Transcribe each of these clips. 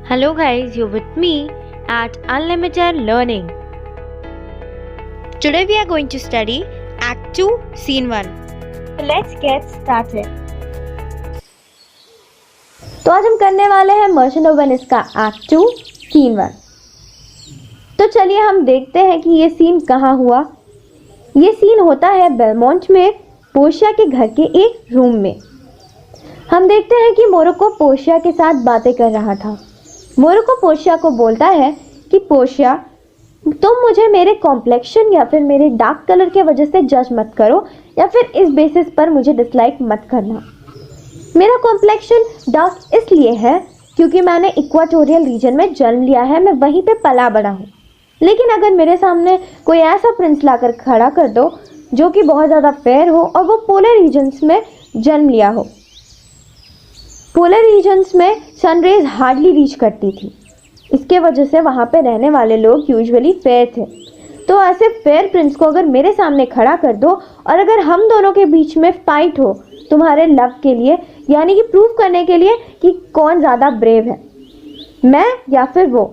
Hello guys, you're with me at Unlimited Learning. Today we are going to study Act 2, Scene 1. So let's get started. तो आज हम करने वाले हैं merchant of Venice का act 2 scene 1। तो चलिए हम देखते हैं कि ये सीन कहाँ हुआ। ये सीन होता है बेलमोंट में, पोर्शिया के घर के एक रूम में। हम देखते हैं कि मोरोको पोर्शिया के साथ बातें कर रहा था। मोरोको पोर्शिया को बोलता है कि पोर्शिया, तुम मुझे मेरे कॉम्प्लेक्शन या फिर मेरे डार्क कलर के वजह से जज मत करो या फिर इस बेसिस पर मुझे डिसलाइक मत करना। मेरा कॉम्प्लेक्शन डार्क इसलिए है क्योंकि मैंने इक्वाटोरियल रीजन में जन्म लिया है, मैं वहीं पे पला बड़ा हूँ। लेकिन अगर मेरे सामने कोई ऐसा प्रिंस लाकर खड़ा कर दो जो कि बहुत ज़्यादा फेयर हो और वो पोलर रीजन्स में जन्म लिया हो। पोलर रीजन्स में सनरेज हार्डली रीच करती थी, इसके वजह से वहाँ पे रहने वाले लोग यूजुअली फेयर थे। तो ऐसे फेयर प्रिंस को अगर मेरे सामने खड़ा कर दो और अगर हम दोनों के बीच में फाइट हो तुम्हारे लव के लिए, यानी कि प्रूव करने के लिए कि कौन ज़्यादा ब्रेव है, मैं या फिर वो।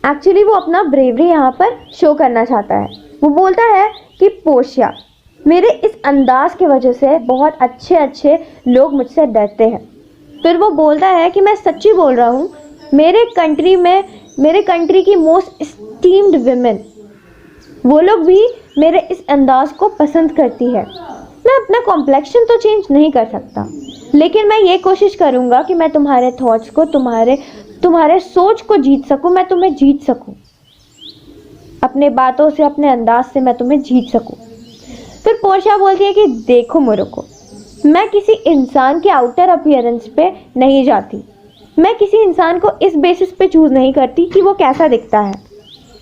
एक्चुअली वो अपना ब्रेवरी यहाँ पर शो करना चाहता है। वो बोलता है कि पोर्शिया, मेरे इस अंदाज की वजह से बहुत अच्छे लोग मुझसे डरते हैं। फिर वो बोलता है कि मैं सच्ची बोल रहा हूँ, मेरे कंट्री की मोस्ट स्टीम्ड विमेन, वो लोग भी मेरे इस अंदाज को पसंद करती है। मैं अपना कॉम्प्लेक्शन तो चेंज नहीं कर सकता, लेकिन मैं ये कोशिश करूँगा कि मैं तुम्हारे थॉट्स को, तुम्हारे सोच को जीत सकूँ, मैं तुम्हें जीत सकूँ। अपने बातों से, अपने अंदाज से मैं तुम्हें जीत सकूँ। फिर पोर्शिया बोलती है कि देखो मोरोको, मैं किसी इंसान के आउटर अपीयरेंस पे नहीं जाती। मैं किसी इंसान को इस बेसिस पे चूज़ नहीं करती कि वो कैसा दिखता है।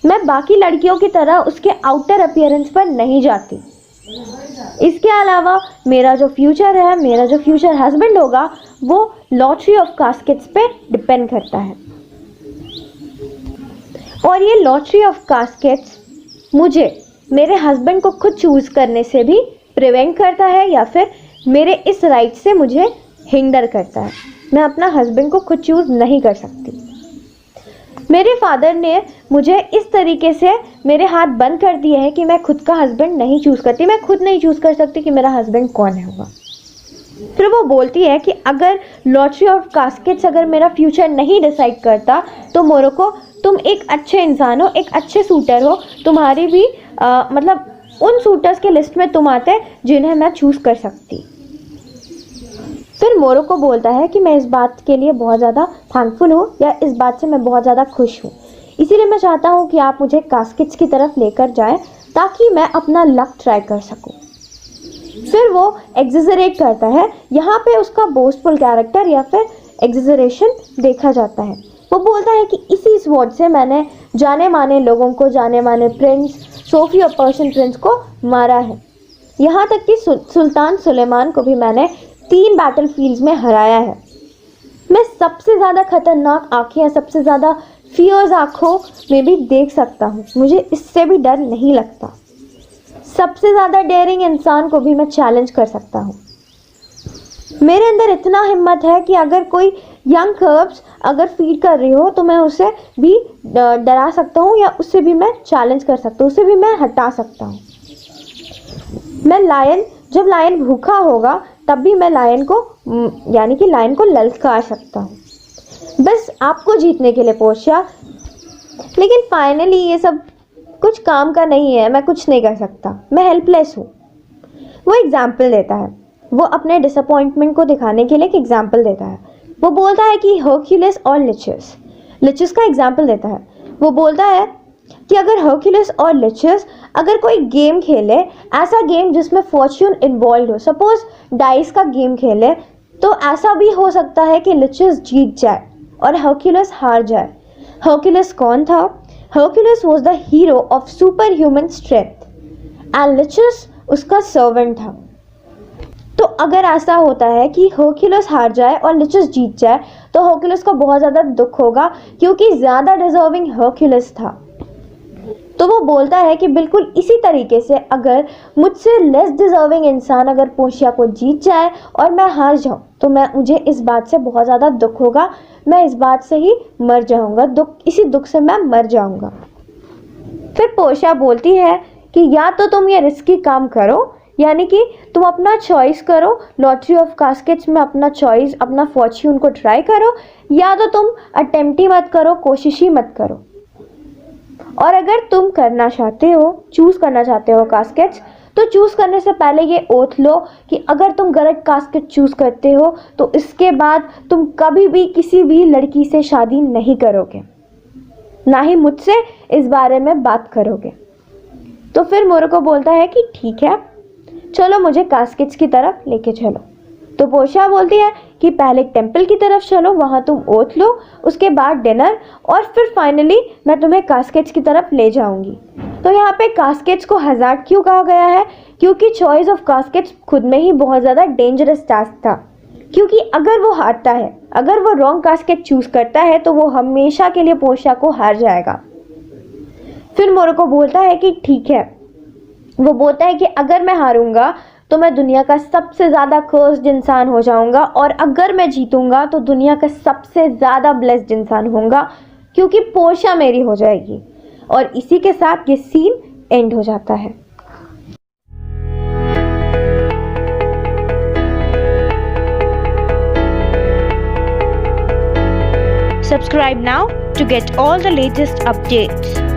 मैं बाकी लड़कियों की तरह उसके आउटर अपीयरेंस पर नहीं जाती। इसके अलावा मेरा जो फ्यूचर है, मेरा जो फ्यूचर हस्बैंड होगा, वो लॉटरी ऑफ कास्केट्स पे डिपेंड करता है। और ये लॉटरी ऑफ कास्केट्स मुझे मेरे हस्बैंड को खुद चूज़ करने से भी प्रिवेंट करता है या फिर मेरे इस राइट से मुझे हिंडर करता है। मैं अपना हस्बैंड को खुद चूज़ नहीं कर सकती। मेरे फादर ने मुझे इस तरीके से मेरे हाथ बंद कर दिए हैं कि मैं खुद का हस्बैंड नहीं चूज़ करती। मैं खुद नहीं चूज़ कर सकती कि मेरा हस्बैंड कौन होगा। फिर वो बोलती है कि अगर लॉटरी ऑफ कास्केट्स अगर मेरा फ्यूचर नहीं डिसाइड करता तो मोरोको, तुम एक अच्छे इंसान हो, एक अच्छे सूटर हो। तुम्हारी भी मतलब उन सूटर्स के लिस्ट में तुम आते जिन्हें मैं चूज़ कर सकती। फिर मोरोको बोलता है कि मैं इस बात के लिए बहुत ज़्यादा थैंकफुल हूँ, या इस बात से मैं बहुत ज़्यादा खुश हूँ। इसीलिए मैं चाहता हूँ कि आप मुझे कास्केट्स की तरफ लेकर जाएं ताकि मैं अपना लक ट्राई कर सकूँ। फिर वो एग्जेजरेट करता है। यहाँ पे उसका बोस्टफुल कैरेक्टर या फिर एग्जेजरेशन देखा जाता है। वो बोलता है कि इसी स्वॉर्ड से मैंने जाने माने लोगों को, जाने माने प्रिंस सोफी और पर्शियन प्रिंस को मारा है। यहाँ तक कि सुल्तान सुलेमान को भी मैंने 3 बैटल फील्ड्स में हराया है। मैं सबसे ज़्यादा खतरनाक आँखें, सबसे ज़्यादा फियर्स आँखों में भी देख सकता हूँ। मुझे इससे भी डर नहीं लगता। सबसे ज़्यादा डेयरिंग इंसान को भी मैं चैलेंज कर सकता हूँ। मेरे अंदर इतना हिम्मत है कि अगर कोई यंग कर्ब्स अगर फीड कर रही हो तो मैं उसे भी डरा सकता हूँ या उससे भी मैं चैलेंज कर सकता हूँ, उसे भी मैं हटा सकता हूँ। जब लायन भूखा होगा तब भी मैं लायन को ललकार सकता हूँ, बस आपको जीतने के लिए पोर्शिया। लेकिन फाइनली ये सब कुछ काम का नहीं है, मैं कुछ नहीं कर सकता, मैं हेल्पलेस हूँ। वो एग्जाम्पल देता है, वो अपने डिसअपॉइंटमेंट को दिखाने के लिए एक एग्जाम्पल देता है। वो बोलता है कि हर्क्यूलिस और लिचस का एग्जाम्पल देता है। वो बोलता है कि अगर हर्क्यूलिस और लिचस अगर कोई गेम खेले, ऐसा गेम जिसमें फॉर्च्यून इन्वॉल्व हो, सपोज डाइस का गेम खेले, तो ऐसा भी हो सकता है कि लिचस जीत जाए और हर्क्यूलिस हार जाए। हर्क्यूलिस कौन था? Hercules was the hero of super human strength and Lichas उसका सर्वेंट था। तो अगर ऐसा होता है कि हर्क्यूलिस हार जाए और लिचस जीत जाए तो हर्क्यूलिस को बहुत ज़्यादा दुख होगा क्योंकि ज़्यादा डिजर्विंग हर्क्यूलिस था। तो वो बोलता है कि बिल्कुल इसी तरीके से अगर मुझसे लेस डिजर्विंग इंसान अगर पोर्शिया को जीत जाए और मैं हार जाऊँ तो मुझे इस बात से बहुत ज़्यादा दुख होगा मैं इस बात से ही मर जाऊंगा, इसी दुख से मैं मर जाऊंगा। फिर पोर्शिया बोलती है कि या तो तुम ये रिस्की काम करो, यानी कि तुम अपना चॉइस करो, लॉटरी ऑफ कास्केट्स में अपना चॉइस, अपना फॉर्च्यून को ट्राई करो, या तो तुम अटेम्प्ट ही मत करो, कोशिश ही मत करो। और अगर तुम करना चाहते हो, चूज करना चाहते हो कास्केट्स, तो चूज करने से पहले ये ओथ लो कि अगर तुम गलत कास्केट चूज करते हो तो इसके बाद तुम कभी भी किसी भी लड़की से शादी नहीं करोगे, ना ही मुझसे इस बारे में बात करोगे। तो फिर मोरोको बोलता है कि ठीक है, चलो मुझे कास्केट्स की तरफ लेके चलो। तो पोर्शिया बोलती है कि पहले टेंपल की तरफ चलो, वहाँ तुम ओथ लो, उसके बाद डिनर, और फिर फाइनली मैं तुम्हें कास्केट्स की तरफ ले जाऊंगी। तो यहाँ पे कास्केट्स को हज़ार्ड क्यों कहा गया है? क्योंकि चॉइस ऑफ कास्केट्स खुद में ही बहुत ज़्यादा डेंजरस टास्क था, क्योंकि अगर वो हारता है, अगर वो रॉन्ग कास्केट चूज करता है, तो वो हमेशा के लिए पोर्शिया को हार जाएगा। फिर मोरोको बोलता है कि ठीक है, वो बोलता है कि अगर मैं हारूंगा तो मैं दुनिया का सबसे ज़्यादा कर्स्ड इंसान हो जाऊंगा, और अगर मैं जीतूंगा तो दुनिया का सबसे ज़्यादा ब्लेस्ड इंसान होऊंगा, क्योंकि पोर्शिया मेरी हो जाएगी। और इसी के साथ ये सीन एंड हो जाता है। Subscribe now to get all the latest updates.